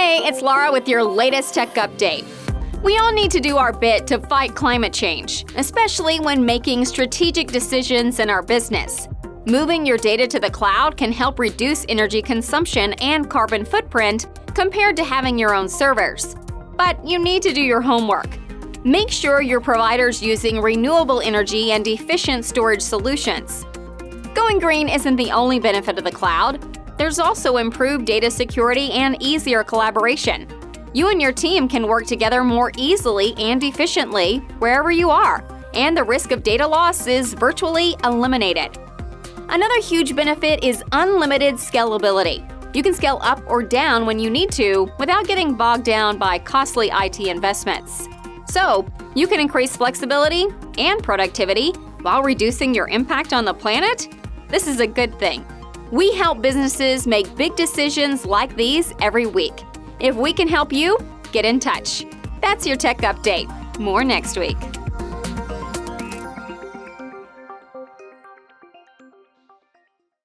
Hey, it's Laura with your latest tech update. We all need to do our bit to fight climate change, especially when making strategic decisions in our business. Moving your data to the cloud can help reduce energy consumption and carbon footprint compared to having your own servers. But you need to do your homework. Make sure your provider's using renewable energy and efficient storage solutions. Going green isn't the only benefit of the cloud. There's also improved data security and easier collaboration. You and your team can work together more easily and efficiently wherever you are, and the risk of data loss is virtually eliminated. Another huge benefit is unlimited scalability. You can scale up or down when you need to without getting bogged down by costly IT investments. So, you can increase flexibility and productivity while reducing your impact on the planet? This is a good thing. We help businesses make big decisions like these every week. If we can help you, get in touch. That's your tech update. More next week.